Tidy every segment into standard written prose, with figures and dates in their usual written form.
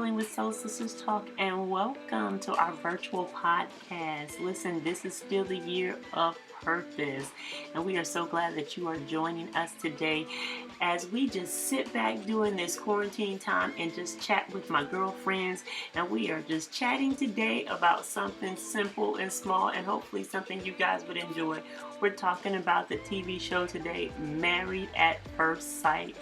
Charlene with Soul Sisters Talk, and welcome to our virtual podcast. Listen, this is still the year of purpose, and we are so glad that you are joining us today as we just sit back during this quarantine time and just chat with my girlfriends. And we are just chatting today about something simple and small, and hopefully something you guys would enjoy. We're talking about the TV show today, Married at First Sight.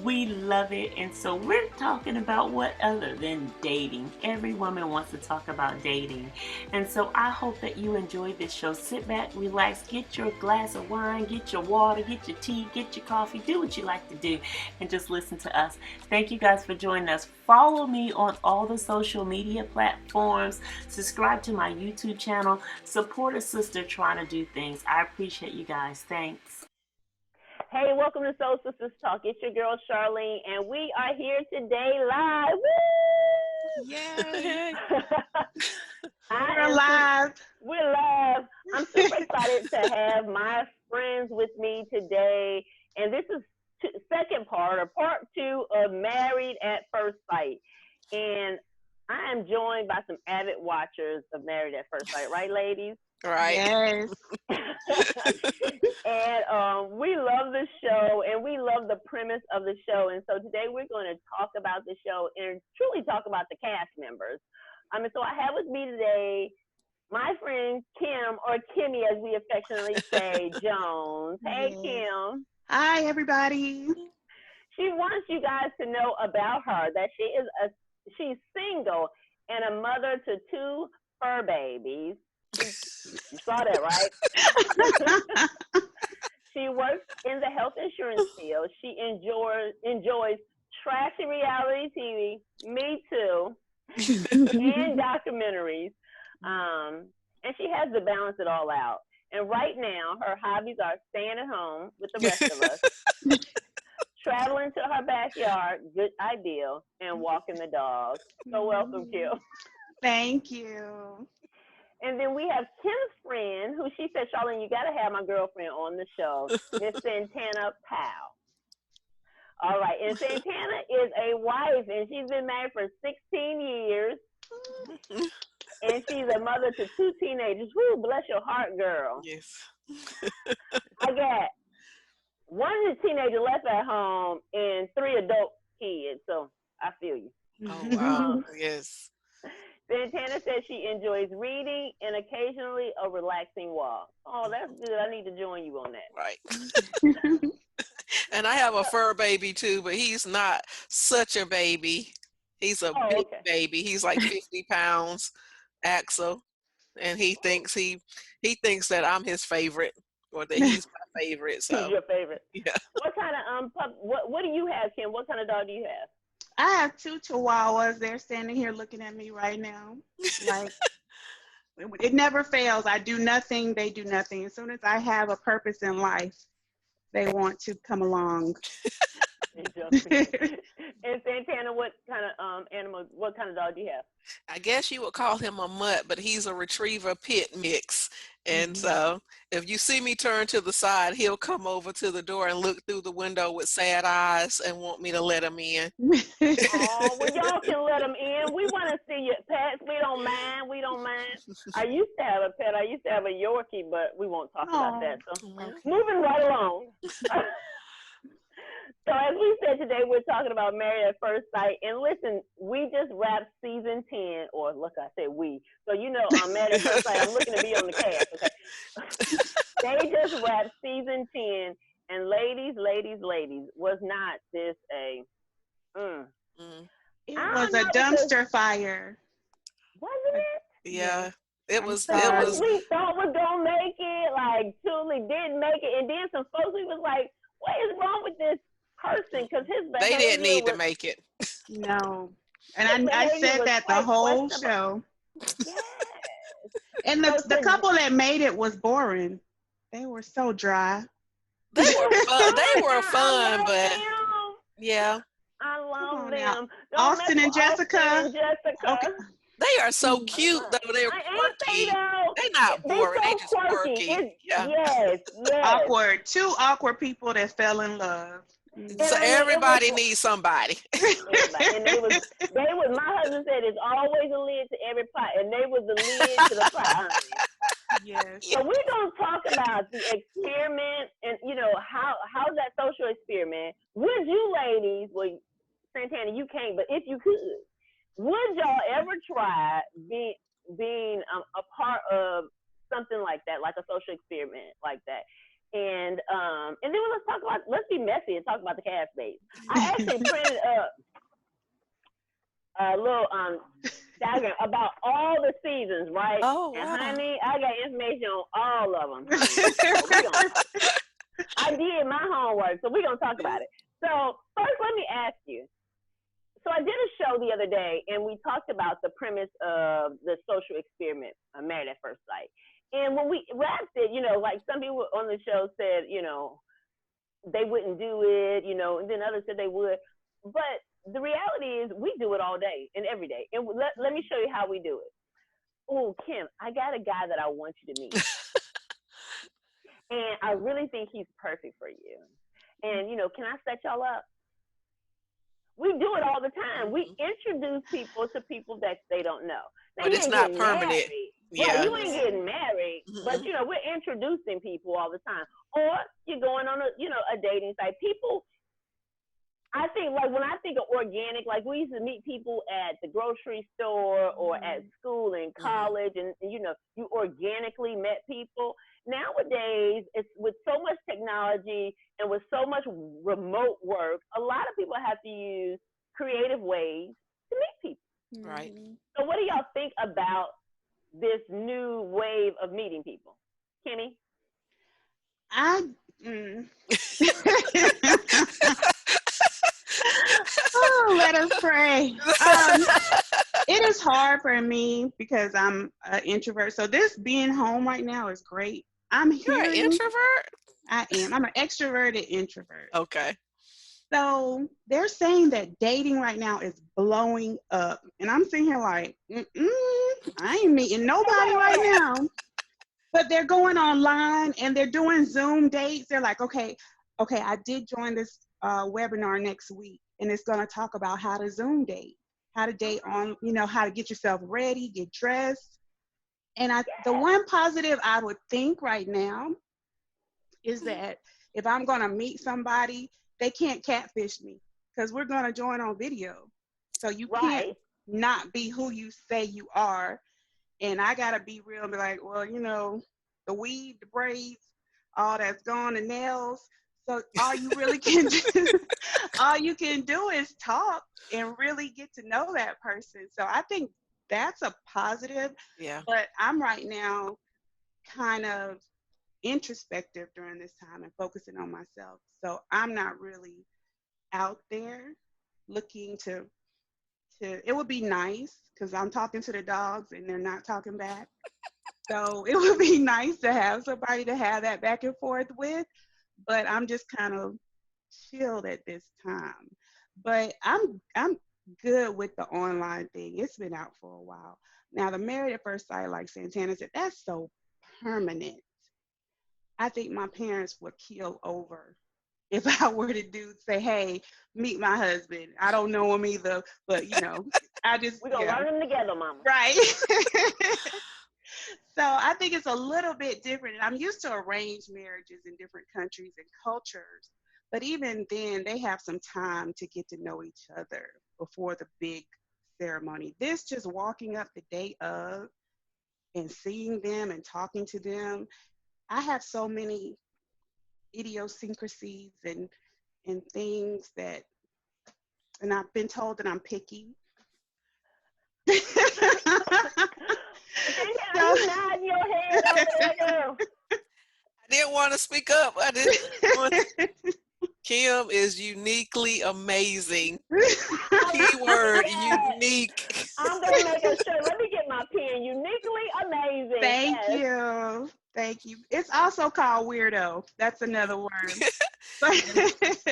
We love it, and so we're talking about what other than dating. Every woman wants to talk about dating, and so I hope that you enjoy this show. Sit back, relax, get your glass of wine, get your water, get your tea, get your coffee, do what you like to do, and just listen to us. Thank you guys for joining us. Follow me on all the social media platforms. Subscribe to my YouTube channel. Support a sister trying to do things. I appreciate you guys. Thanks. Hey, welcome to Soul Sisters Talk. It's your girl Charlene, and we are here today live. Woo! Yay! We're live. We're live. I'm super excited to have my friends with me today, and this is second part, or part two of Married at First Sight. And I am joined by some avid watchers of Married at First Sight, right, ladies? Right. Yes. And we love the show, and we love the premise of the show. And so today we're going to talk about the show and truly talk about the cast members. And so I have with me today my friend Kim, or Kimmy as we affectionately say, Jones. Hey, Yes. Kim. Hi, everybody. She wants you guys to know about her, that she's single and a mother to two fur babies. You saw that, right? She works in the health insurance field. She enjoys trashy reality TV, me too, and documentaries. And she has to balance it all out. And right now, her hobbies are staying at home with the rest of us, traveling to her backyard, good ideal, and walking the dog. So welcome, Kim. Thank you. And then we have Kim's friend, who she said, Charlene, you got to have my girlfriend on the show, Miss Santana Powell. All right. And Santana is a wife, and she's been married for 16 years. And she's a mother to two teenagers. Whoo, bless your heart, girl. Yes. I got one teenager left at home and three adult kids. So I feel you. Oh, wow. Yes. Santana says she enjoys reading and occasionally a relaxing walk. Oh, that's good. I need to join you on that. Right. And I have a fur baby too, but he's not such a baby. He's a big baby. He's like 50 pounds, Axel. And he thinks that I'm his favorite, or that he's my favorite. So he's your favorite. Yeah. What kind of what do you have, Kim? What kind of dog do you have? I have two Chihuahuas. They're standing here looking at me right now. Like, it never fails. I do nothing. They do nothing. As soon as I have a purpose in life, they want to come along. And Santana, what kind of dog do you have? I guess you would call him a mutt, but he's a retriever pit mix. And so if you see me turn to the side, he'll come over to the door and look through the window with sad eyes and want me to let him in. Oh, well, y'all can let him in. We want to see your pets. We don't mind. I used to have a pet. I used to have a Yorkie, but we won't talk about that. So moving right along. So as we said today, we're talking about Married at First Sight. And listen, we just wrapped season 10, or look, I said we. So you know, Married at First Sight, I'm looking to be on the cast, okay? They just wrapped season 10, and ladies, was not this a, It was a dumpster fire. Wasn't it? Yeah. It was. We thought was going to make it, like, truly didn't make it. And then some folks, we was like, what is wrong with this person? Because his behavior they didn't need to make it. No. And I said that the whole show. Yes. And the couple that made it was boring. They were so dry. They were fun, but yeah. I love them. Austin and Jessica. Okay. They are so cute, though. They're quirky. They're not boring. They just quirky. Yes. Awkward. Two awkward people that fell in love. So I mean, everybody needs somebody. everybody. And they was. My husband said it's always a lid to every pot, and they was the lid to the pot. Yes. So we're gonna talk about the experiment, and how's that social experiment? Would you ladies, well, Santana, you can't, but if you could, would y'all ever try being a part of something like that, like a social experiment like that? And then let's be messy and talk about the castmates. I actually printed up a little diagram about all the seasons, right? Oh, wow. And honey, I got information on all of them. I did my homework, so we're gonna talk about it. So first, let me ask you. So I did a show the other day, and we talked about the premise of the social experiment, Married at First Sight. And when we wrapped it, like some people on the show said, they wouldn't do it, and then others said they would. But the reality is we do it all day and every day. And let me show you how we do it. Oh, Kim, I got a guy that I want you to meet. And I really think he's perfect for you. And, can I set y'all up? We do it all the time. We introduce people to people that they don't know. Now, but it's not permanent. Married. Yeah. Well, you ain't getting married, but we're introducing people all the time. Or you're going on a dating site. People, I think, like when I think of organic, like we used to meet people at the grocery store or at school and college, and you organically met people. Nowadays, it's with so much technology and with so much remote work, a lot of people have to use creative ways to meet people. Right. So what do y'all think about this new wave of meeting people? Kimmy? Oh, let us pray. It is hard for me because I'm an introvert. So this being home right now is great. You're an introvert? I am. I'm an extroverted introvert. Okay. So they're saying that dating right now is blowing up. And I'm sitting here like, I ain't meeting nobody right now. But they're going online and they're doing Zoom dates. They're like, okay, I did join this webinar next week. And it's going to talk about how to Zoom date, how to date on, how to get yourself ready, get dressed. And the one positive I would think right now is that if I'm going to meet somebody, they can't catfish me because we're going to join on video. So you can't not be who you say you are. And I got to be real and be like, well, the weave, the braids, all that's gone, the nails. So all you really can do is talk and really get to know that person. So I think that's a positive. Yeah. But I'm right now kind of introspective during this time and focusing on myself. So I'm not really out there looking to it would be nice because I'm talking to the dogs and they're not talking back. So it would be nice to have somebody to have that back and forth with. But I'm just kind of chilled at this time. But I'm good with the online thing. It's been out for a while. Now, the Married at First Sight, like Santana said, that's so permanent. I think my parents would keel over if I were to say, hey, meet my husband. I don't know him either, but, I just. We're going to learn them together, Mama. Right. So I think it's a little bit different. And I'm used to arranged marriages in different countries and cultures. But even then, they have some time to get to know each other before the big ceremony. This just walking up the day of and seeing them and talking to them. I have so many idiosyncrasies and things that, and I've been told that I'm picky. Nod your head over there. I didn't want to speak up. Kim is uniquely amazing. Keyword unique. I'm gonna make a shirt. Let me get my pen. Uniquely amazing. Thank you. It's also called weirdo. That's another word.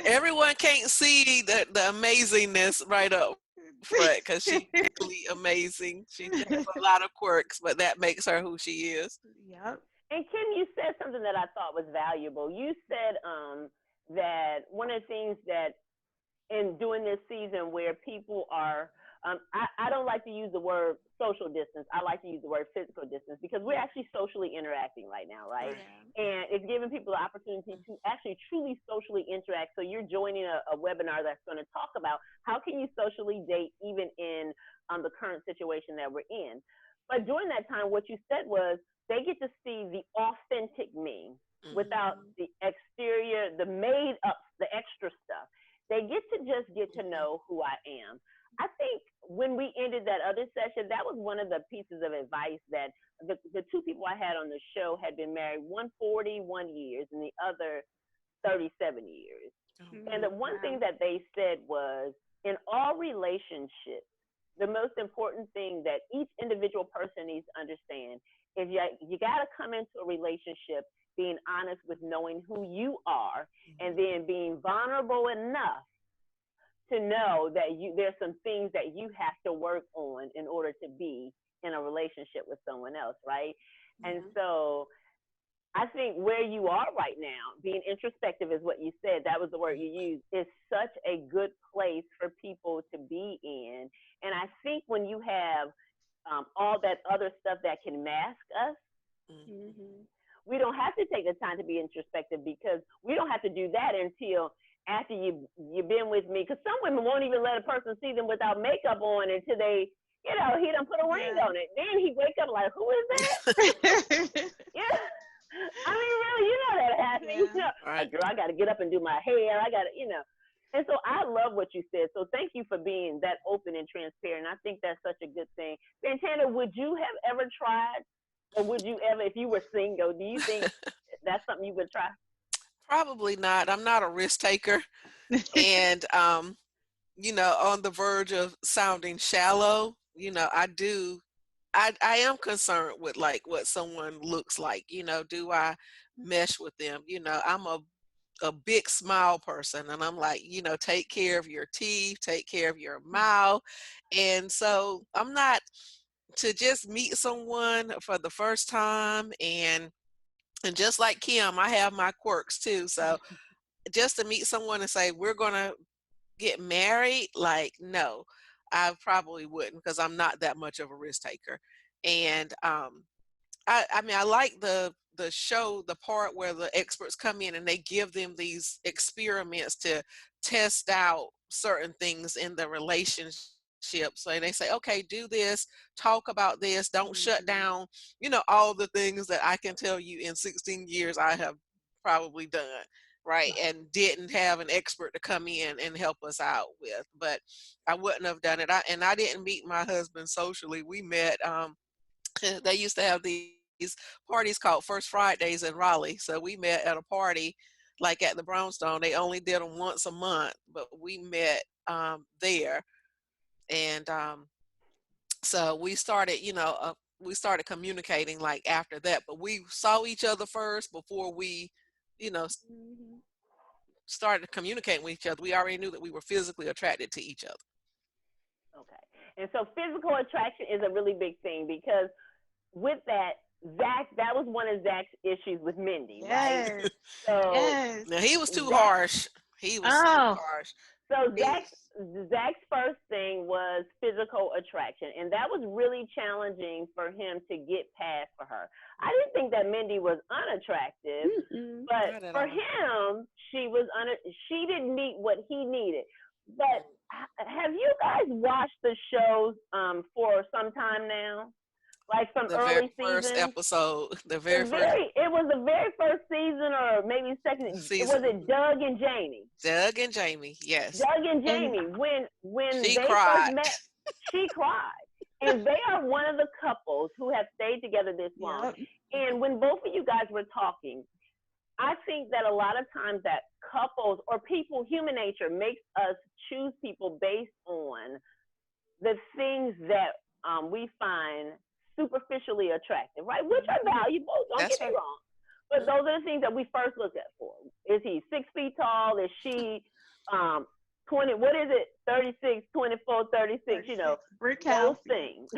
Everyone can't see the amazingness right up front because she's really amazing. She has a lot of quirks, but that makes her who she is. Yep. And Kim, you said something that I thought was valuable. You said that one of the things that in doing this season where people are, I don't like to use the word social distance. I like to use the word physical distance because we're actually socially interacting right now, right? Yeah. And it's giving people the opportunity to actually truly socially interact. So you're joining a webinar that's going to talk about how can you socially date even in the current situation that we're in. But during that time, what you said was they get to see the authentic me without the exterior, the made up, the extra stuff. They get to know who I am. I think when we ended that other session, that was one of the pieces of advice that the two people I had on the show had been married, one 41 years and the other 37 years. And the one thing that they said was, in all relationships, the most important thing that each individual person needs to understand is you got to come into a relationship being honest with knowing who you are, and then being vulnerable enough to know that there's some things that you have to work on in order to be in a relationship with someone else, right? And so I think where you are right now, being introspective is what you said, that was the word you used, is such a good place for people to be in. And I think when you have all that other stuff that can mask us, we don't have to take the time to be introspective, because we don't have to do that until after you've been with me. Because some women won't even let a person see them without makeup on until they, he done put a ring on it. Then he wake up like, who is that? Yeah. I mean, really, you know that happens. You know, like, girl, I got to get up and do my hair. I got to, And so I love what you said. So thank you for being that open and transparent. I think that's such a good thing. Santana, would you have ever tried, or would you ever, if you were single, do you think that's something you would try? Probably not. I'm not a risk taker. And, on the verge of sounding shallow, I am concerned with like what someone looks like, do I mesh with them? I'm a big smile person, and I'm like, take care of your teeth, take care of your mouth. And so I'm not to just meet someone for the first time, and just like Kim, I have my quirks too. So just to meet someone and say, we're going to get married, like, no, I probably wouldn't, because I'm not that much of a risk taker. And I like the show, the part where the experts come in and they give them these experiments to test out certain things in the relationship. So they say, okay, do this, talk about this, don't shut down, all the things that I can tell you in 16 years I have probably done, right? And didn't have an expert to come in and help us out with. But I wouldn't have done it. I didn't meet my husband socially. We met, they used to have these parties called First Fridays in Raleigh. So we met at a party like at the Brownstone. They only did them once a month, but we met there. And so we started, we started communicating like after that, but we saw each other first before we, started communicating with each other. We already knew that we were physically attracted to each other. Okay. And so physical attraction is a really big thing, because with that, Zach, that was one of Zach's issues with Mindy, right? So now he was too harsh. He was too harsh. So Zach's first thing was physical attraction, and that was really challenging for him to get past for her. I didn't think that Mindy was unattractive, but for him, she didn't meet what he needed. But have you guys watched the shows for some time now? Like from the early very seasons? First episode, it was the very first season, or maybe second season. Was it Doug and Jamie? Doug and Jamie, yes. Doug and Jamie. When she they cried. first met, she cried. And they are one of the couples who have stayed together this long. Yep. And when both of you guys were talking, I think that a lot of times that couples or people, human nature makes us choose people based on the things that we find superficially attractive, right? Which are valuable, don't get me wrong. But those are the things that we first look at for. Is he 6 feet tall? Is she 20, what is it? 36, 24, 36, brick those house. things.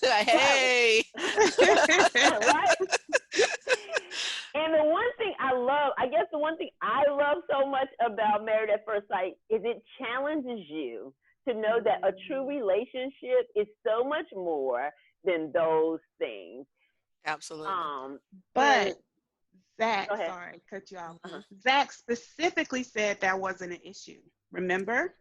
Hey. Right? And the one thing I love so much about Married at First Sight is it challenges you to know that a true relationship is so much more than those things. Absolutely. But Go Zach, ahead. sorry, cut you off. Mhm. Zach specifically said that wasn't an issue. Remember?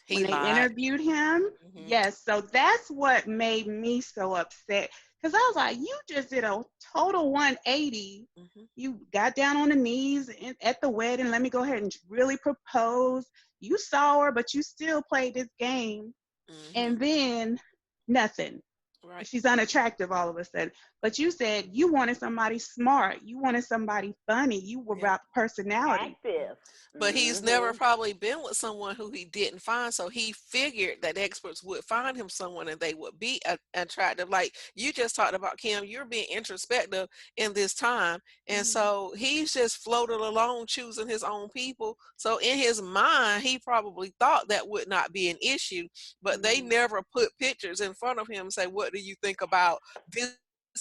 He When they lied. interviewed him? Mhm. Yes. So that's what made me so upset. Because I was like, you just did a total 180. Mhm. You got down on the knees at the wedding. Let me go ahead and really propose. You saw her, but you still played this game. Mhm. And then nothing. Right. She's unattractive all of a sudden. But you said you wanted somebody smart. You wanted somebody funny. You were Yeah. about personality. Active. But he's never probably been with someone who he didn't find, so he figured that experts would find him someone and they would be attractive. Like you just talked about, Kim, you're being introspective in this time, and so he's just floated along choosing his own people. So in his mind, he probably thought that would not be an issue, but they never put pictures in front of him and say, what do you think about this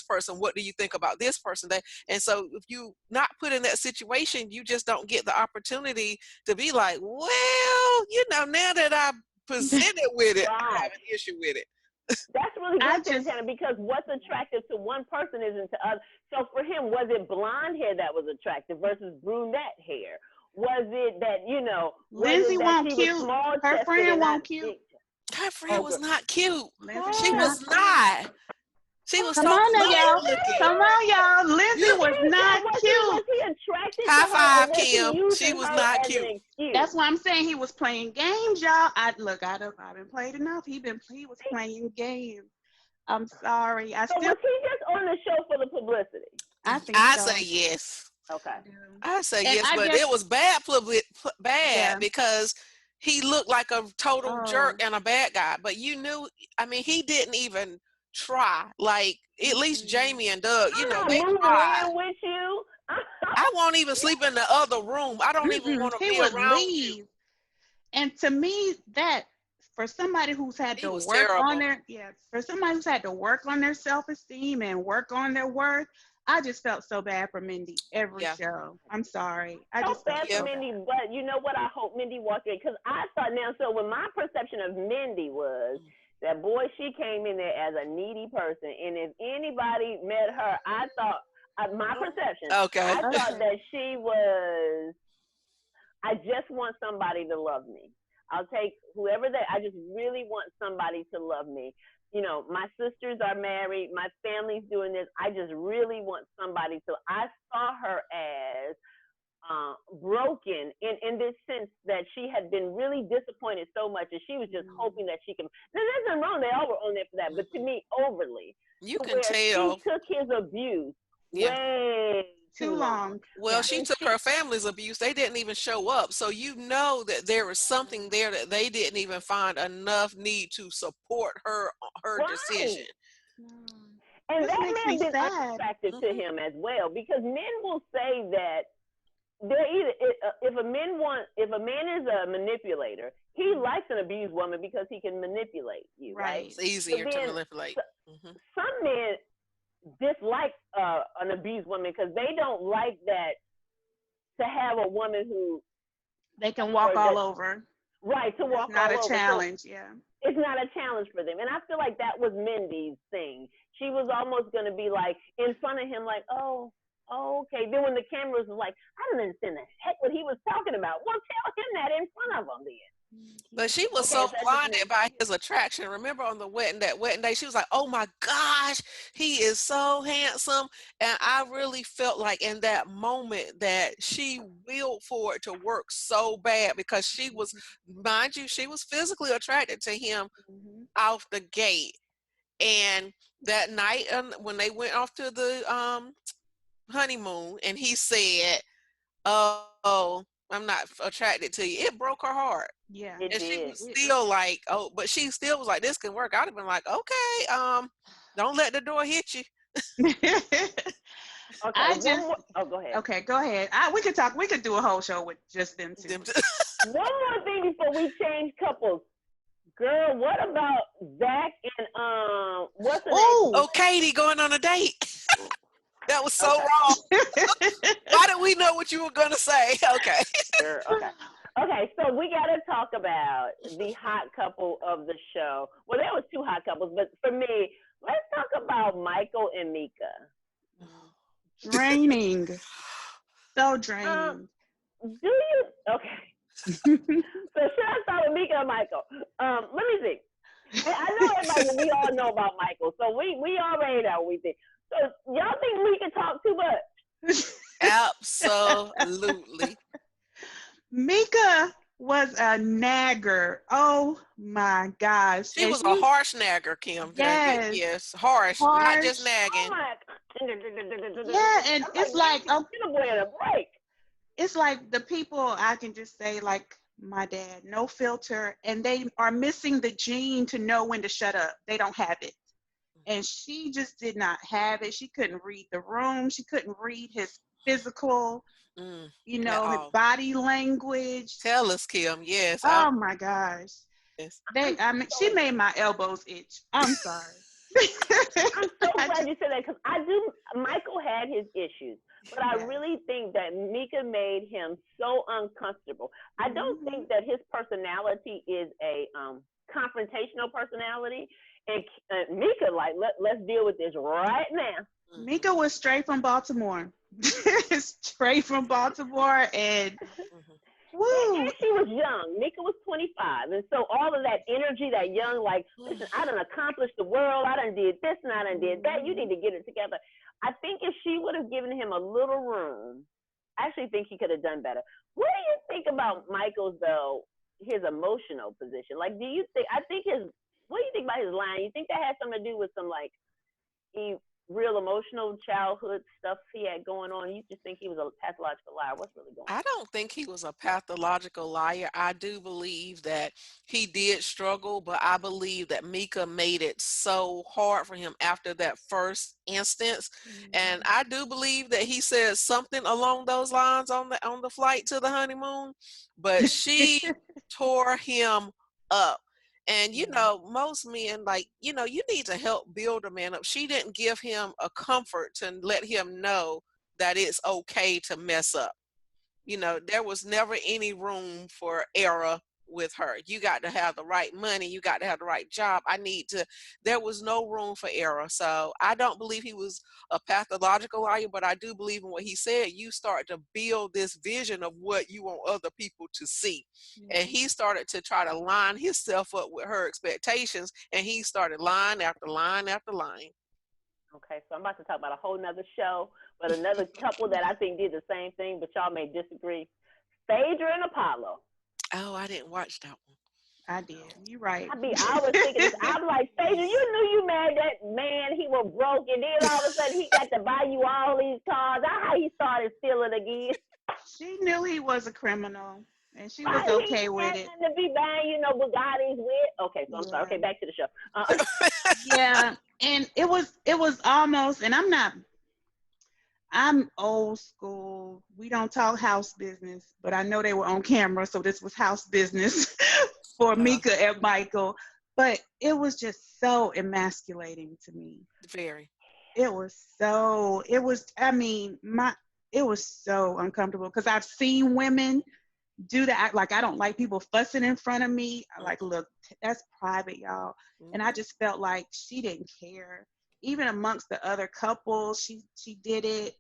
person? What do you think about this person? And so if you not put in that situation, you just don't get the opportunity to be like, well, now that I presented with it, I have an issue with it. That's really good, Santana, because what's attractive to one person isn't to others. So for him, was it blonde hair that was attractive versus brunette hair? Was it that, Lindsay won't cute. Her friend won't cute. Her friend was not cute. Lindsay She was not. She was Come so on now, y'all. looking. Come on, y'all. Lindsay was not cute. Was he attracted High to her, five, or was he Kim. using She was her not as cute. an excuse? That's why I'm saying he was playing games, y'all. I've been played enough. He was playing games. I'm sorry. So was he just on the show for the publicity? I say yes. Okay. I say And yes, but it was bad Yeah. because he looked like a total jerk and a bad guy. But you knew, he didn't even try. Like at least Jamie and Doug, they tried. With you. I won't even sleep in the other room. I don't even want to be around you. And to me, that for somebody who's had to work on their self-esteem and work on their worth, I just felt so bad for Mindy every show. I'm sorry. I just felt bad for Mindy, but you know what? I hope Mindy walked in, because I thought so when my perception of Mindy was that, boy, she came in there as a needy person, and if anybody met her, I thought, my perception, I thought that she was, I just want somebody to love me. I'll take whoever I just really want somebody to love me. My sisters are married. My family's doing this. I just really want somebody to. I saw her as broken in this sense that she had been really disappointed so much, and she was just hoping that she can. Now, there's nothing wrong. They all were on there for that, but to me, overly. You can tell. She took his abuse way too long. Well, she took her family's abuse. They didn't even show up. So you know that there was something there that they didn't even find enough need to support her decision. And that man been unattractive to him as well, because men will say that they're either if a man is a manipulator, he likes an abused woman because he can manipulate you, right? It's easier to manipulate. Some men dislike an abused woman because they don't like that, to have a woman who they can walk all over. Right, to walk all over. It's not a challenge, It's not a challenge for them. And I feel like that was Mindy's thing. She was almost going to be like in front of him, like, oh, okay. Then when the cameras was like, I don't understand the heck what he was talking about. Well, tell him that in front of him then. But she was so blinded by his attraction. Remember on the wedding day, she was like, oh my gosh, he is so handsome. And I really felt like in that moment that she willed for it to work so bad, because she was, mind you, she was physically attracted to him off the gate. And that night when they went off to the honeymoon and he said, oh, I'm not attracted to you, it broke her heart. Yeah. And she was still like, oh, but she still was like, this can work. I'd have been like, okay, don't let the door hit you. Okay, go ahead. Okay, go ahead. We could do a whole show with just them two. One more thing before we change couples. Girl, what about Zach and what's her name? Oh, Katie going on a date. That was so Okay. wrong. Why did we know what you were going to say? Okay. Sure. Okay. Okay, so we got to talk about the hot couple of the show. Well, there was two hot couples, but for me, let's talk about Michael and Mika. Draining. So Um, draining. do you? Okay. So should I start with Mika or Michael? Let me see. I know everybody. We all know about Michael, so we already know what we think. So y'all think Mika talk too much? Absolutely. Mika was a nagger. Oh my gosh. She And was a harsh nagger, Kim. yes, Yes, harsh, not just harsh. Oh nagging. my! Yeah, and I'm it's like, like get a boy a break. it's like the people I can just say like my dad, no filter, and they are missing the gene to know when to shut up. They don't have it. And she just did not have it. She couldn't read the room. She couldn't read his physical, At his all. body language. Tell us, Kim. Yes, Oh my gosh. yes. I mean, she made my elbows itch. I'm sorry. I'm so I glad just, you said that because I do. Michael had his issues, but I yes. really think that Mika made him so uncomfortable. I don't think that his personality is a confrontational personality. And Mika, like, let's deal with this right now. Mika was straight from Baltimore. Straight from Baltimore, and woo. And she was young. Mika was 25. And so all of that energy, that young, like, listen, I done accomplished the world. I done did this and I done did that. You need to get it together. I think if she would have given him a little room, I actually think he could have done better. What do you think about Michael's, though, his emotional position? Like, what do you think about his line? You think that has something to do with some, like, real emotional childhood stuff he had going on? You just think he was a pathological liar? What's really going on? I don't think he was a pathological liar. I do believe that he did struggle, but I believe that Mika made it so hard for him after that first instance. And I do believe that he said something along those lines on the flight to the honeymoon, but she tore him up. And most men, like, you need to help build a man up. She didn't give him a comfort to let him know that it's okay to mess up. There was never any room for error with her. You got to have the right money. You got to have the right job. There was no room for error. So I don't believe he was a pathological liar, but I do believe in what he said. You start to build this vision of what you want other people to see. And he started to try to line himself up with her expectations, and he started line after line after line. Okay, so I'm about to talk about a whole nother show, but another couple that I think did the same thing, but y'all may disagree. Phaedra and Apollo. Oh, I didn't watch that one. I did. You're right. I was thinking this. I'm like, Phaedra, you knew you mad that man, he was broke, and then all of a sudden he got to buy you all these cars. That's how he started stealing again. She knew he was a criminal, and she was okay with it. To be buying, Bugattis with. Okay, so I'm sorry. Okay, back to the show. Yeah, and it was almost, and I'm old school. We don't talk house business, but I know they were on camera, so this was house business for Mika and Michael. But it was just so emasculating to me. Very. It was so uncomfortable because I've seen women do that. Like, I don't like people fussing in front of me. Like, look, that's private, y'all. And I just felt like she didn't care. Even amongst the other couples, she did it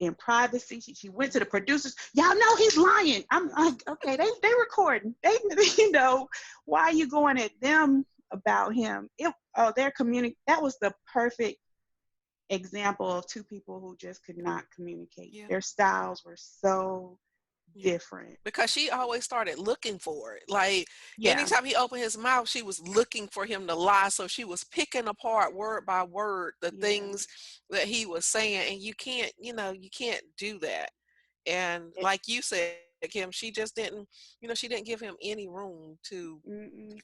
in privacy. She went to the producers. Y'all know he's lying. I'm like, okay, they recording. They, why are you going at them about him? That was the perfect example of two people who just could not communicate. Yeah. Their styles were so different. Because she always started looking for it. Like, anytime he opened his mouth, she was looking for him to lie. So she was picking apart word by word the things that he was saying. And you can't do that. And like you said, Kim, she just didn't, she didn't give him any room to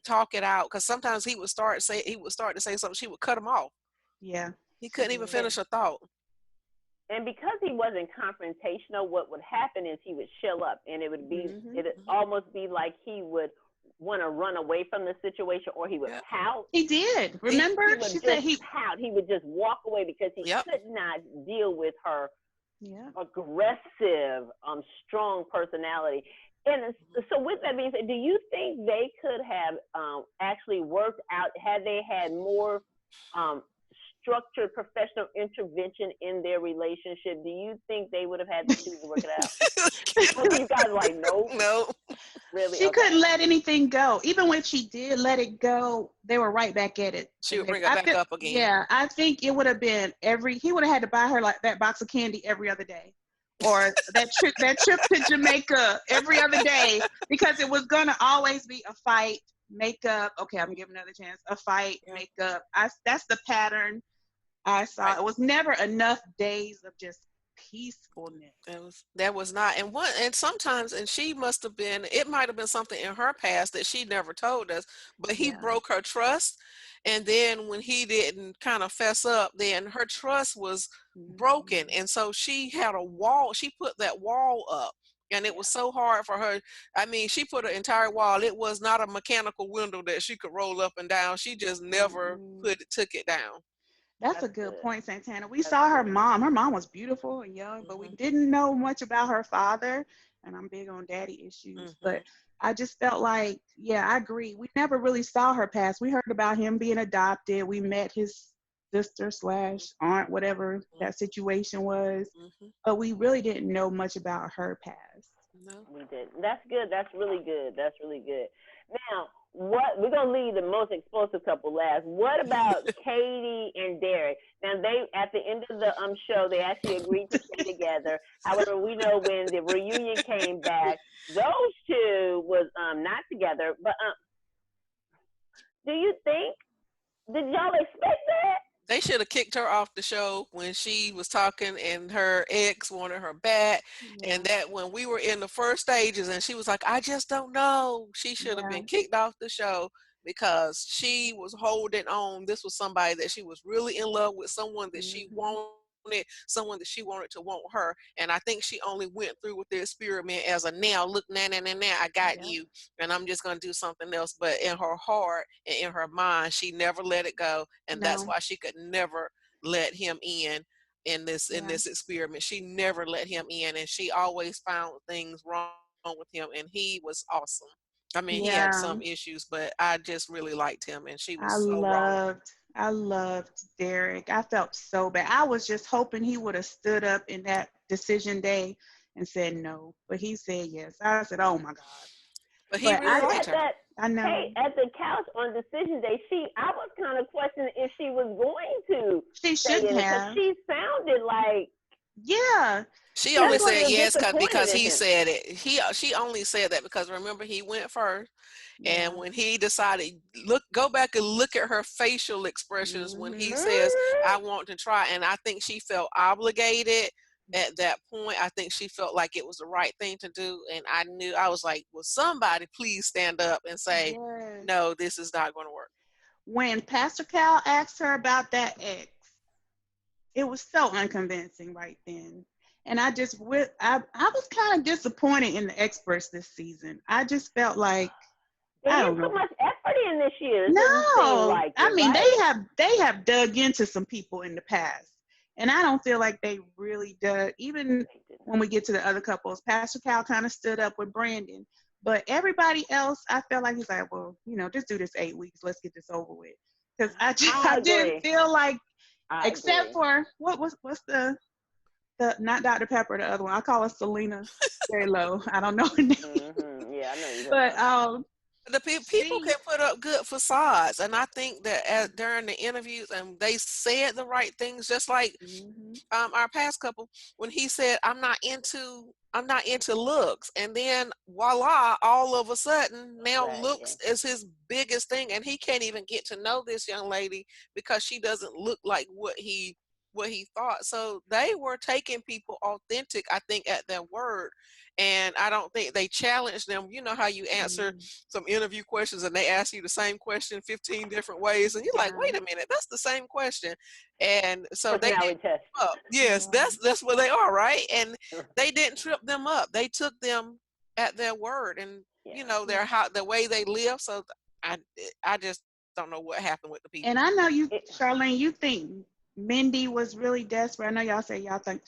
talk it out. Because sometimes he would start to say something, she would cut him off. Yeah. He couldn't even finish a thought. And because he wasn't confrontational, what would happen is he would shell up, and it would almost be like he would want to run away from the situation, or he would pout. He did. Remember, he would she just said he pout. He would just walk away because he could not deal with her aggressive, strong personality. And so, with that being said, do you think they could have actually worked out had they had more structured professional intervention in their relationship? Do you think they would have had the two to work it out? You guys like, no, no. Really? She couldn't let anything go. Even when she did let it go, they were right back at it. She would bring it back up again. Yeah, I think it would have been he would have had to buy her like that box of candy every other day. Or that trip to Jamaica every other day, because it was gonna always be a fight, makeup. Okay, I'm gonna give another chance. A fight, makeup. That's the pattern I saw. Right. It was never enough days of just peacefulness. That was not. And sometimes, and she must have been. It might have been something in her past that she never told us. But he broke her trust. And then when he didn't kind of fess up, then her trust was broken. And so she had a wall. She put that wall up. And it was so hard for her. I mean, she put an entire wall. It was not a mechanical window that she could roll up and down. She just never took it down. That's a good point, Santana. We saw her mom. Her mom was beautiful and young, but we didn't know much about her father. And I'm big on daddy issues. But I just felt like, I agree. We never really saw her past. We heard about him being adopted. We met his sister/aunt, whatever that situation was. But we really didn't know much about her past. No, we didn't. That's good. That's really good. That's really good. Now, we're gonna leave the most explosive couple last. What about Katie and Derek? Now, they at the end of the show, they actually agreed to stay together. However, we know when the reunion came back, those two was not together. But do you think? Did y'all expect that? They should have kicked her off the show when she was talking and her ex wanted her back. And that when we were in the first stages and she was like, I just don't know. She should have been kicked off the show because she was holding on. This was somebody that she was really in love with, someone that she wanted, someone that she wanted to want her. And I think she only went through with the experiment as a now, look, now, I got you. And I'm just going to do something else. But in her heart and in her mind, she never let it go. And that's why she could never let him in this experiment. She never let him in. And she always found things wrong with him. And he was awesome. I mean, he had some issues, but I just really liked him. And she was wrong. I loved Derek. I felt so bad. I was just hoping he would have stood up in that decision day and said no, but he said yes. I said, "Oh my God!" But he really liked her. I know. Hey, at the couch on decision day, I was kind of questioning if she was going to. She should have. She sounded like. Yeah. She only said yes because he said it. She only said that because remember he went first. And when he decided, go back and look at her facial expressions when he says, I want to try. And I think she felt obligated at that point. I think she felt like it was the right thing to do. And I was like, will somebody please stand up and say, no, this is not going to work. When Pastor Cal asked her about that ex, it was so unconvincing right then. And I was kind of disappointed in the experts this season. I just felt like, they didn't put much effort in this year. No, like I mean, they have dug into some people in the past, and I don't feel like they really dug. Even when we get to the other couples, Pastor Cal kind of stood up with Brandon, but everybody else, I felt like he's like, well, just do this 8 weeks. Let's get this over with. Because I didn't feel like, except for what's the not Dr. Pepper, the other one. I call her Selena very low. I don't know her name. Yeah, I know you. But the people can put up good facades, and I think that during the interviews, and they said the right things, just like our past couple when he said, "I'm not into looks," and then voila, all of a sudden now looks is his biggest thing, and he can't even get to know this young lady because she doesn't look like what he thought. So they were taking people authentic, I think, at their word. And I don't think they challenged them. You know how you answer some interview questions and they ask you the same question 15 different ways. And you're like, wait a minute, that's the same question. And so they didn't trip up. Yes, that's where they are, right? And they didn't trip them up. They took them at their word. And you know, the way they live. So I just don't know what happened with the people. And I know you, Charlene, you think Mindy was really desperate. I know y'all say y'all think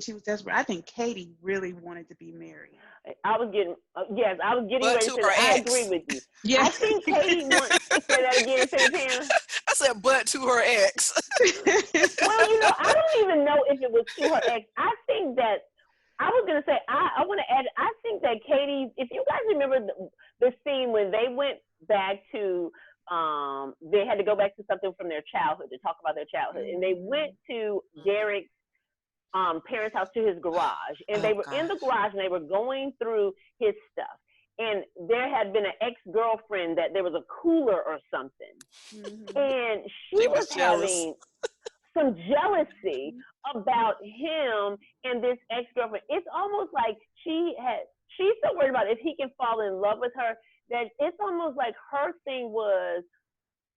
she was desperate. I think Katie really wanted to be married. I was getting But ready to say that. I agree with you. Yeah. I think Katie wants to say that again, Santana. I said, but to her ex. Well, you know, I don't even know if it was to her ex. I think that I was gonna say I want to add. I think that Katie, if you guys remember the scene when they went back to, they had to go back to something from their childhood to talk about their childhood, and they went to Derek's parents' house, to his garage, and they were in the garage and they were going through his stuff. And there had been an ex-girlfriend that there was a cooler or something, and she was having some jealousy about him and this ex-girlfriend. It's almost like she's so worried about if he can fall in love with her, that it's almost like her thing was,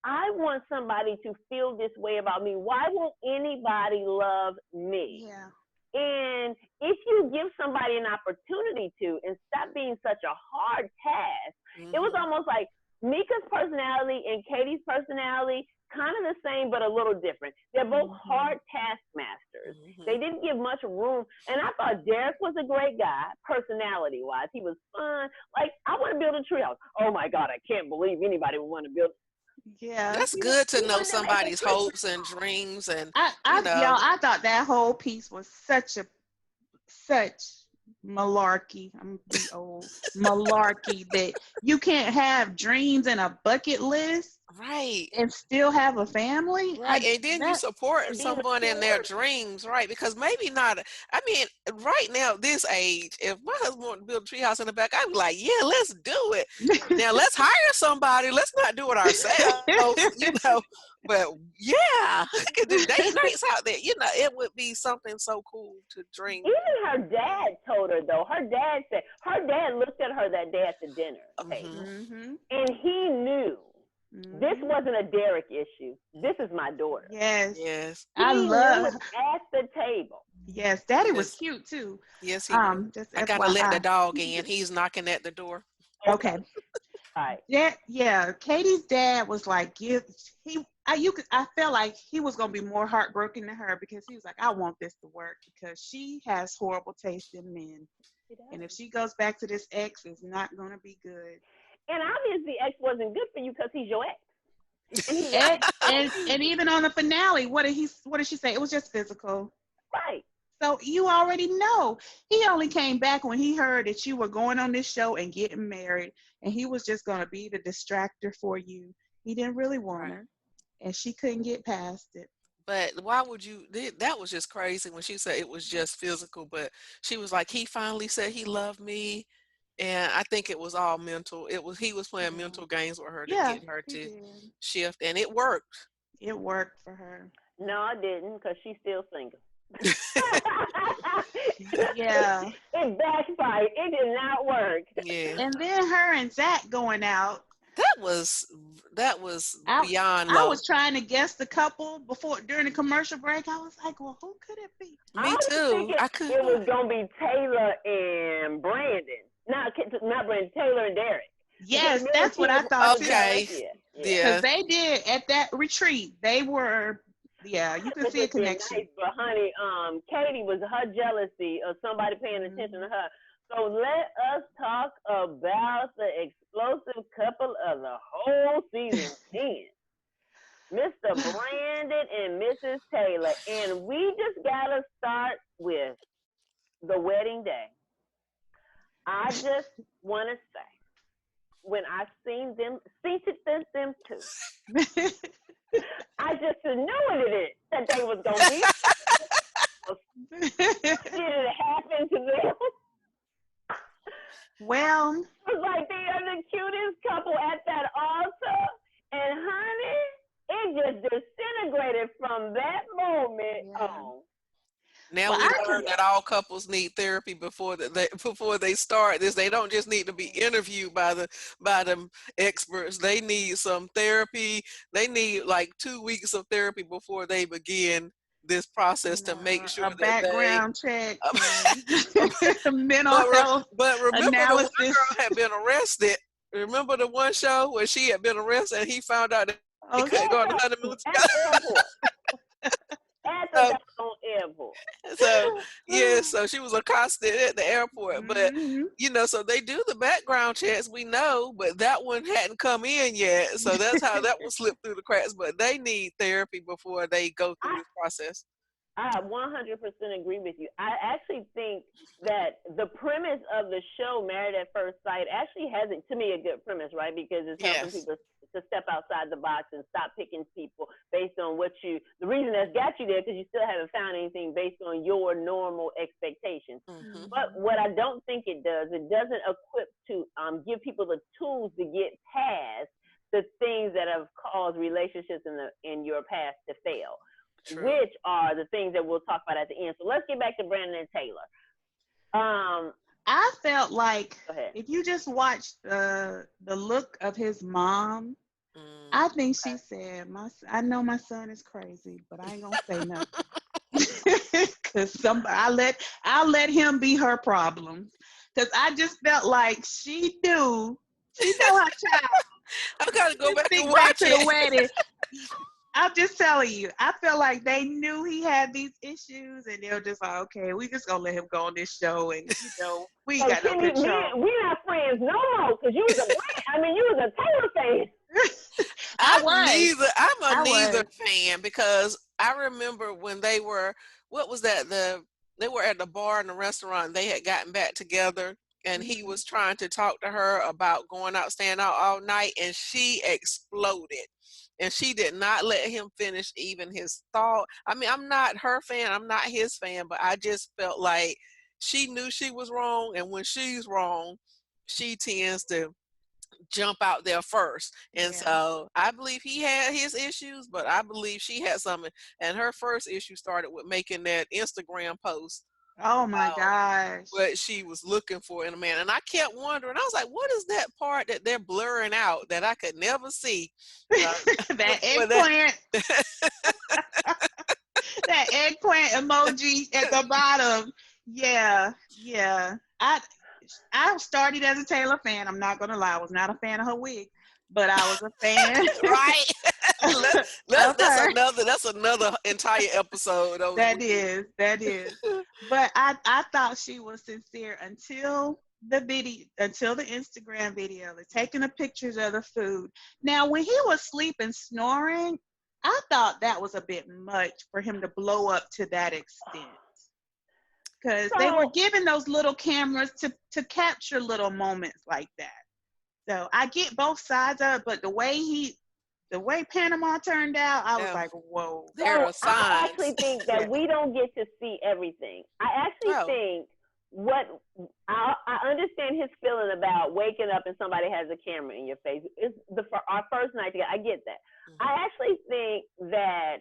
I want somebody to feel this way about me. Why won't anybody love me? Yeah. And if you give somebody an opportunity to, and stop being such a hard task, it was almost like Mika's personality and Katie's personality, kind of the same, but a little different. They're both hard taskmasters. They didn't give much room. And I thought Derek was a great guy, personality-wise. He was fun. Like, I want to build a treehouse. Oh, my God, I can't believe anybody would want to build. Yeah. That's good to know somebody's hopes and dreams. And y'all, I thought that whole piece was such malarkey. I'm gonna be old. Malarkey that you can't have dreams and a bucket list. Right. And still have a family. Right. And then you support someone in their dreams, right? Because maybe not, I mean, right now, this age, if my husband wanted to build a treehouse in the back, I'd be like, yeah, let's do it. Now let's hire somebody. Let's not do it ourselves, you know. But yeah, the date nights out there, you know, it would be something so cool to dream. Even her dad told her, though. Her dad said, her dad looked at her that day at the dinner table, and he knew this wasn't a Derek issue. This is my daughter. Yes. Yes. I love at the table. Yes, Daddy was cute too. Yes, he was. I gotta let the dog in. He's knocking at the door. Okay. All right. Yeah. Katie's dad was like, I felt like he was gonna be more heartbroken than her, because he was like, I want this to work, because she has horrible taste in men, and if she goes back to this ex, it's not gonna be good. And obviously, ex wasn't good for you because he's your ex. And even on the finale, what did she say? It was just physical. Right. So you already know. He only came back when he heard that you were going on this show and getting married, and he was just going to be the distractor for you. He didn't really want her, and she couldn't get past it. But why would you? That was just crazy when she said it was just physical. But she was like, he finally said he loved me. And I think it was all mental. He was playing mental games with her to get her to shift, and it worked. It worked for her. No, I didn't, because she's still single. Yeah. It backfired. It did not work. Yeah. And then her and Zach going out. That was beyond love. I was trying to guess the couple during the commercial break. I was like, well, who could it be? Me too. It was gonna be Taylor and Brandon. Not Brandon, Taylor and Derek. Yes, that's what I thought. Okay. Too. Yeah. Because they did at that retreat. They were, you can see a connection. Nice, but honey, Katie was her jealousy of somebody paying attention to her. So let us talk about the explosive couple of the whole season 10. Mr. Brandon and Mrs. Taylor. And we just gotta start with the wedding day. I just want to say, when I seen them two, I just knew it that they was going to be. Did it happen to them? Well. It was like they are the cutest couple at that altar. And honey, it just disintegrated from that moment on. Now we learned that all couples need therapy before they start this. They don't just need to be interviewed by the experts. They need some therapy. They need like 2 weeks of therapy before they begin this process to make sure a that they background check, but, mental health but remember the one analysis. girl had been arrested. Remember the one show where she had been arrested and he found out that they Oh, couldn't go on the honeymoon At the airport. At the together. doggone airport. So yeah, so she was accosted at the airport. But Mhm. so they do the background checks, we know, but that one hadn't come in yet. So that's how that one slipped through the cracks. But they need therapy before they go through this process. I 100% agree with you. I actually think that the premise of the show, Married at First Sight, actually has, to me, a good premise, right? Because it's helping people to step outside the box and stop picking people based on the reason that's got you there, because you still haven't found anything based on your normal expectations. Mm-hmm. But what I don't think it doesn't equip to give people the tools to get past the things that have caused relationships in your past to fail. True. Which are the things that we'll talk about at the end. So let's get back to Brandon and Taylor. I felt like if you just watch the look of his mom, I think she said, I know my son is crazy, but I ain't gonna say nothing. Cause I'll let him be her problem. Cause I just felt like she knew her child. I gotta go back and back watch to it. the wedding. I'm just telling you, I feel like they knew he had these issues, and they were just like, okay, we just gonna let him go on this show, and we ain't got no control. We're not friends no more, because you was you was a Taylor fan. I'm a neither fan, because I remember when they were, what was that? They were at the bar and the restaurant. They had gotten back together, and he was trying to talk to her about going out, staying out all night, and she exploded. And she did not let him finish even his thought. I mean, I'm not her fan. I'm not his fan. But I just felt like she knew she was wrong. And when she's wrong, she tends to jump out there first. And so I believe he had his issues, but I believe she had something. And her first issue started with making that Instagram post. Oh my gosh. What she was looking for in a man. And I kept wondering, I was like, what is that part that they're blurring out that I could never see? That eggplant. That eggplant emoji at the bottom. Yeah. I started as a Taylor fan. I'm not going to lie. I was not a fan of her wig, but I was a fan. Right. That's another entire episode. That is. But I thought she was sincere until the Instagram video, taking the pictures of the food. Now, when he was sleeping, snoring, I thought that was a bit much for him to blow up to that extent. Because they were giving those little cameras to capture little moments like that. So I get both sides of it, but the way Panama turned out, I was like, whoa. There are signs. I actually think that we don't get to see everything. I actually think I understand his feeling about waking up and somebody has a camera in your face. It's our first night together. I get that. Mm-hmm. I actually think that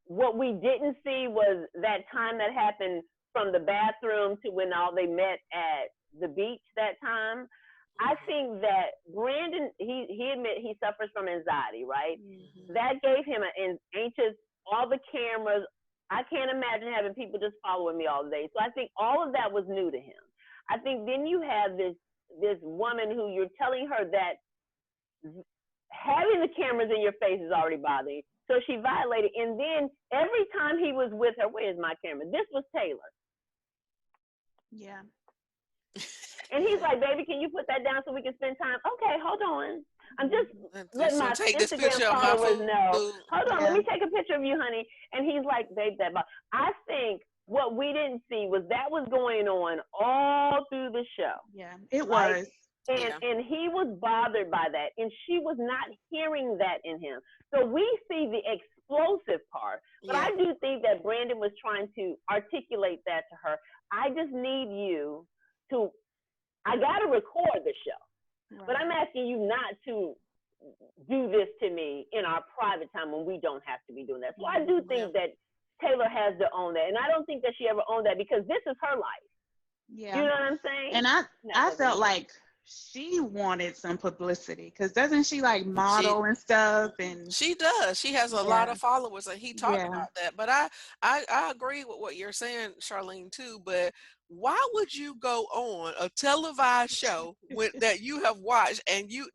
what we didn't see was that time that happened from the bathroom to when all they met at the beach that time. I think that Brandon, he admit he suffers from anxiety, right? Mm-hmm. That gave him an anxious, all the cameras. I can't imagine having people just following me all day. So I think all of that was new to him. I think then you have this woman who you're telling her that having the cameras in your face is already bothering you. So she violated. And then every time he was with her, where's my camera? This was Taylor. Yeah. And he's like, baby, can you put that down so we can spend time? Okay, hold on. I'm just letting my Instagram followers know. Hold on, let me take a picture of you, honey. And he's like, babe, I think what we didn't see was that was going on all through the show. Yeah, it was. And he was bothered by that. And she was not hearing that in him. So we see the explosive part. But I do think that Brandon was trying to articulate that to her. I just need you to, I got to record the show, but I'm asking you not to do this to me in our private time when we don't have to be doing that. So I do think that Taylor has to own that. And I don't think that she ever owned that because this is her life. Yeah. You know what I'm saying? And I felt like she wanted some publicity, because doesn't she like model and stuff? And she does. She has a lot of followers, and he talked about that. But I agree with what you're saying, Charlene, too. But why would you go on a televised show that you have watched, and you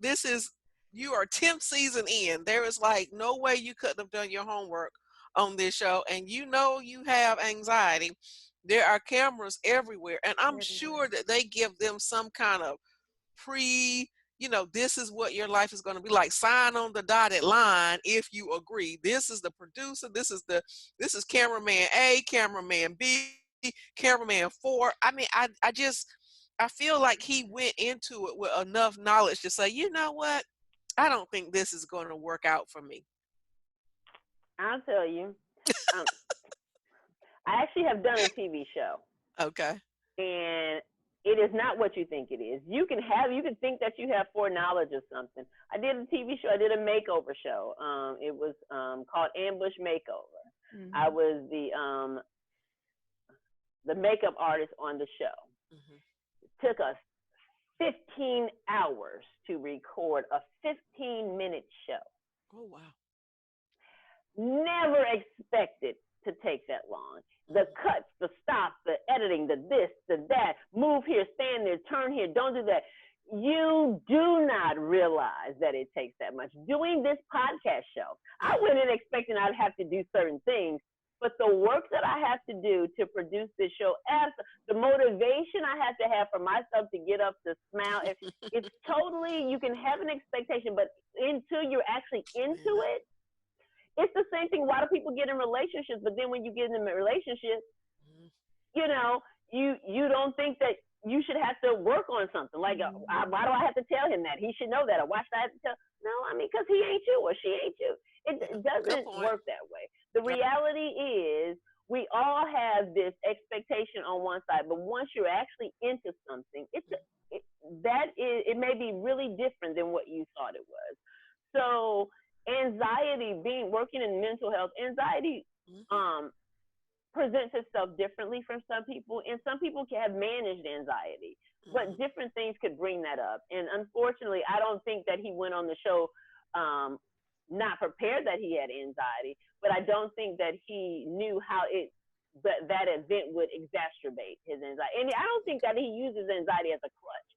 are 10th season in? There is like no way you couldn't have done your homework on this show, and you have anxiety. There are cameras everywhere, and I'm sure that they give them some kind of this is what your life is going to be like. Sign on the dotted line if you agree. This is the producer. This is cameraman A, cameraman B, cameraman 4. I mean, I feel like he went into it with enough knowledge to say, you know what? I don't think this is going to work out for me. I'll tell you. I actually have done a TV show. Okay. And it is not what you think it is. You can think that you have foreknowledge of something. I did a TV show. I did a makeover show. It was called Ambush Makeover. Mm-hmm. I was the makeup artist on the show. Mm-hmm. It took us 15 hours to record a 15-minute show. Oh, wow. Never expected to take that long. The cuts, the stops, the editing, the this, the that, move here, stand there, turn here, don't do that. You do not realize that it takes that much. Doing this podcast show, I went in expecting I'd have to do certain things, but the work that I have to do to produce this show, the motivation I have to have for myself to get up, to smile, it's totally, you can have an expectation, but until you're actually into it, it's the same thing. A lot of people get in relationships, but then when you get in a relationship, you don't think that you should have to work on something. Like, why do I have to tell him that? He should know that. Or why should I have to tell? No, I mean, because he ain't you or she ain't you. It doesn't work that way. The reality is we all have this expectation on one side, but once you're actually into something, it may be really different than what you thought it was. So anxiety, working in mental health, anxiety presents itself differently for some people, and some people can have managed anxiety, but different things could bring that up. And unfortunately, I don't think that he went on the show not prepared that he had anxiety, but I don't think that he knew how that event would exacerbate his anxiety. And I don't think that he uses anxiety as a crutch.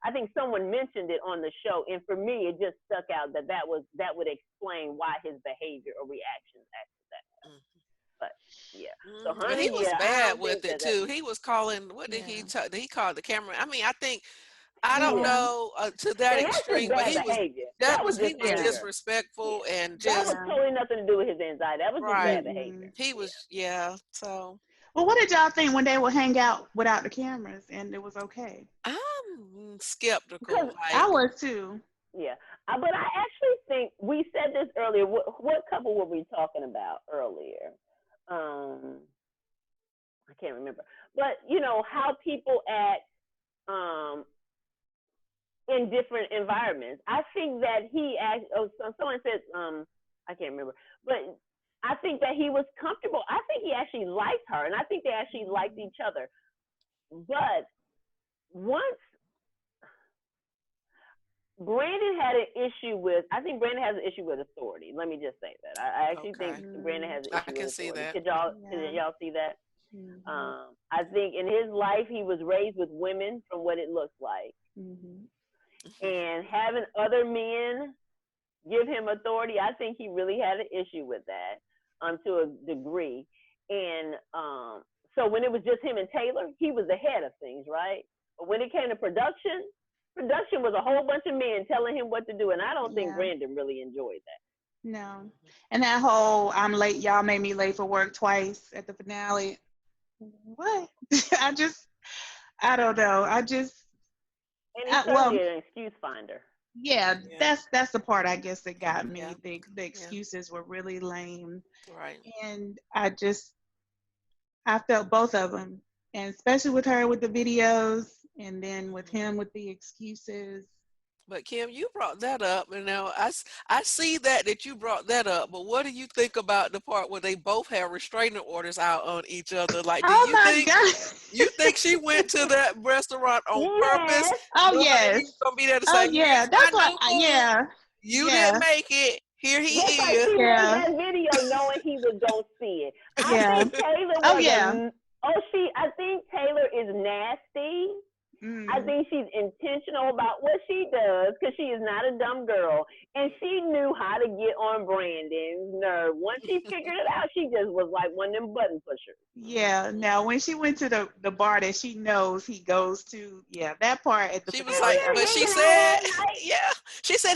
I think someone mentioned it on the show, and for me, it just stuck out that would explain why his behavior or reactions after that. But yeah, so honey, he was bad with it too. He was calling. What did he? He called the camera. I mean, I don't know to that extreme, but he was disrespectful and just. That was totally nothing to do with his anxiety. That was just bad behavior. He was so. Well, what did y'all think when they would hang out without the cameras and it was okay? I'm skeptical. I was too. Yeah, but I actually think we said this earlier. What couple were we talking about earlier? I can't remember. But how people act in different environments. I think that he asked. Someone said I can't remember, but I think that he was comfortable. I think he actually liked her, and I think they actually liked each other. But once Brandon had an issue with, I think Brandon has an issue with authority. Let me just say that. I actually think Brandon has an issue with authority. I can see that. Could y'all see that? Mm-hmm. I think in his life, he was raised with women from what it looks like. Mm-hmm. And having other men give him authority, I think he really had an issue with that to a degree. And so when it was just him and Taylor, he was ahead of things, right? But when it came to production was a whole bunch of men telling him what to do, and I don't think Brandon really enjoyed that. No. And that whole I'm late, y'all made me late for work twice at the finale. What? I don't know. And he's certainly an excuse finder. Yeah, that's the part I guess that got me. The excuses were really lame. Right. And I felt both of them, and especially with her with the videos, and then with him with the excuses. But Kim, you brought that up, and now I see that you brought that up. But what do you think about the part where they both have restraining orders out on each other? Like, do Oh my God. you think she went to that restaurant on purpose, Yes. Oh knowing he was yes. gonna be there to Oh say, yeah. "Here's my That's what. new boo. Yeah. You didn't Yeah. make it. Here he Just like is." she made Yeah. that video knowing he was gonna see it. I Yeah. think Taylor Oh was yeah. I think Taylor is nasty. I Mm. think she's intentional about what she does because she is not a dumb girl. And she knew how to get on Brandon's nerve. Once she figured it out, she just was like one of them button pushers. Yeah. Now, when she went to the bar that she knows he goes to, yeah, that part at the She was And like, beginning, they're but she hanging out said, all night. yeah,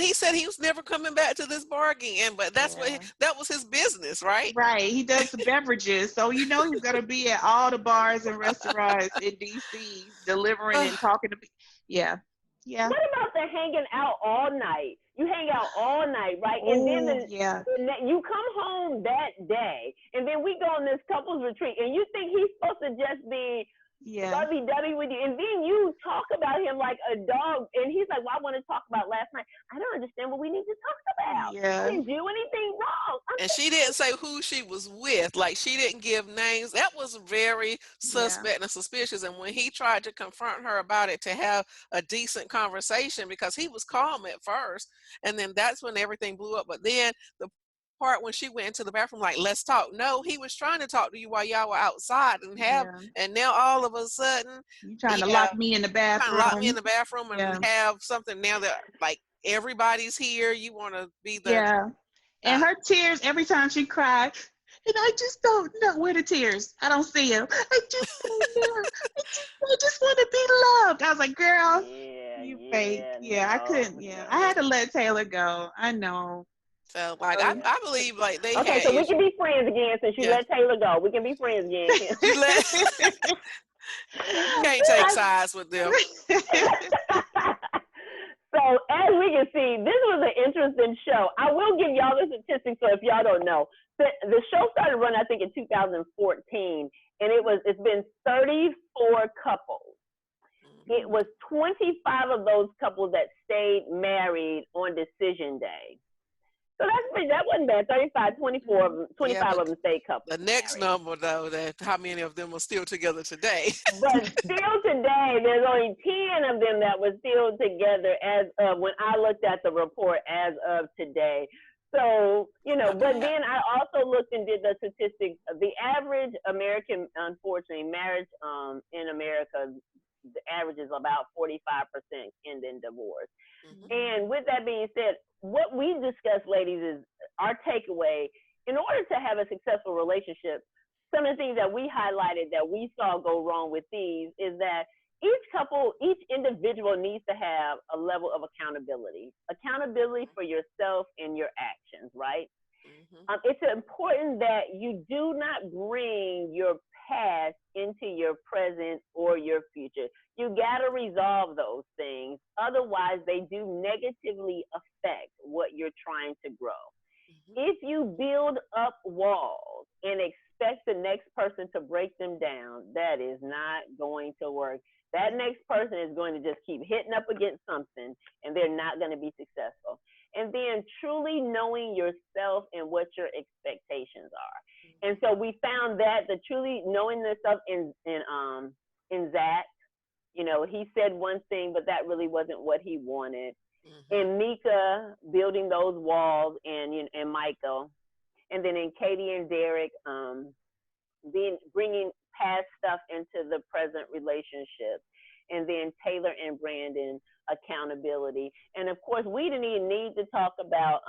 he said he was never coming back to this bar again. But yeah. that was his business, right? Right. He does the beverages. So you know he's gonna be at all the bars and restaurants in DC delivering and talking to people. Yeah. Yeah. What about the hanging out all night? You hang out all night, right? And Oh then yeah. you come home that day, and then we go on this couples retreat, and you think he's supposed to just be Yeah. lovey-dovey with you, and then you talk about him like a dog, and he's like, well, I want to talk about last night. I don't understand what we need to talk about. Yeah. I didn't do anything wrong. And she didn't say who she was with. Like, she didn't give names. That was very suspect and suspicious. And when he tried to confront her about it, to have a decent conversation, because he was calm at first, and then that's when everything blew up. But then the part when she went into the bathroom, like, let's talk. No, he was trying to talk to you while y'all were outside, Yeah. and now all of a sudden, You trying to yeah, lock me in the trying to lock me in bathroom. the bathroom and Yeah. have something now that, like, everybody's here. You want to be the Yeah. And her tears every time she cried. And I just don't know where the tears. I don't see them. I just don't know. I just want to be loved. I was like, girl, you fake. Yeah, I couldn't. Yeah, I had to let Taylor go. I know. So, like, I believe, like, they Okay, had so we issues. can be friends again since you Yeah. let Taylor go. We can be friends again. You can't take sides with them. So as we can see, this was an interesting show. I will give y'all the statistics, so if y'all don't know, the show started running, I think, in 2014, and it's been 34 couples. It was 25 of those couples that stayed married on decision day. So that wasn't bad. 35, 24 of them, 25 of them stayed couples. The next number, though, that how many of them are still together today? But still today, there's only 10 of them that were still together as of when I looked at the report as of today. So, but then I also looked and did the statistics. The average American, unfortunately, marriage in America, the average is about 45% end in divorce. Mm-hmm. And with that being said, what we discussed, ladies, is our takeaway. In order to have a successful relationship, some of the things that we highlighted that we saw go wrong with these is that each individual needs to have a level of accountability for yourself and your actions, right? Mm-hmm. It's important that you do not bring your past into your present or your future. You got to resolve those things. Otherwise, they do negatively affect what you're trying to grow. Mm-hmm. If you build up walls and expect the next person to break them down, that is not going to work. That next person is going to just keep hitting up against something, and they're not going to be successful. And then truly knowing yourself and what your expectations are. And so we found that the truly knowing yourself in Zach, he said one thing, but that really wasn't what he wanted. Mm-hmm. In Mika, building those walls, and Michael, and then in Katie and Derek, bringing past stuff into the present relationship, and then Taylor and Brandon, accountability. And of course, we didn't even need to talk about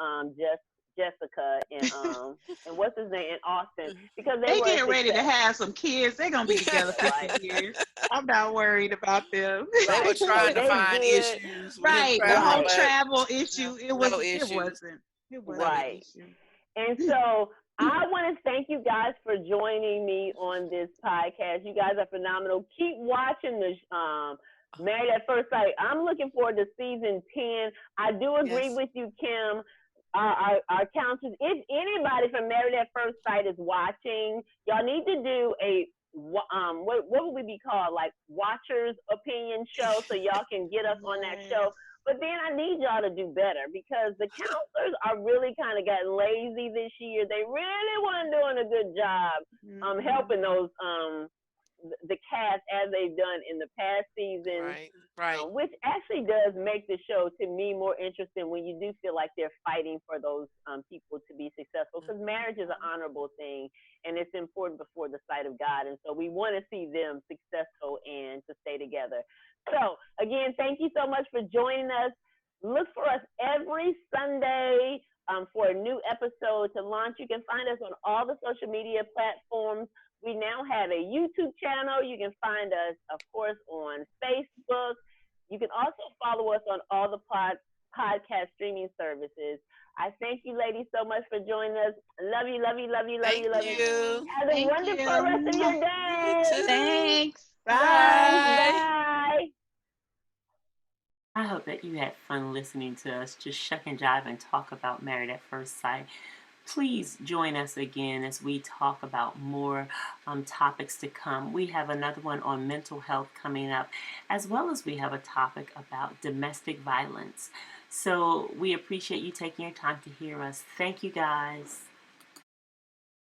Jessica and what's his name, in Austin, because they getting ready to have some kids. They're gonna be together for 10 years. I'm not worried about them. They were trying to find issues. Right, the whole travel issue. It wasn't. It wasn't right. an issue. And so I want to thank you guys for joining me on this podcast. You guys are phenomenal. Keep watching the Married at First Sight. I'm looking forward to season 10. I do agree with you, Kim. Our counselors, if anybody from Married at First Sight is watching, y'all need to do a what would we be called, like Watchers Opinion show, so y'all can get us on that show. But then I need y'all to do better because the counselors are really kind of gotten lazy this year. They really weren't doing a good job helping those the cast as they've done in the past seasons. Right. Which actually does make the show to me more interesting when you do feel like they're fighting for those people to be successful, because marriage is an honorable thing and it's important before the sight of God, and so we want to see them successful and to stay together. So again, thank you so much for joining us. Look for us every Sunday for a new episode to launch. You can find us on all the social media platforms. We now have a YouTube channel. You can find us, of course, on Facebook. You can also follow us on all the podcast streaming services. I thank you, ladies, so much for joining us. Love you, love you, love you, love you, love you. Have a wonderful rest of your day. Thanks. Bye. Bye. I hope that you had fun listening to us just shuck and jive and talk about Married at First Sight. Please join us again as we talk about more topics to come. We have another one on mental health coming up, as well as we have a topic about domestic violence. So we appreciate you taking your time to hear us. Thank you, guys.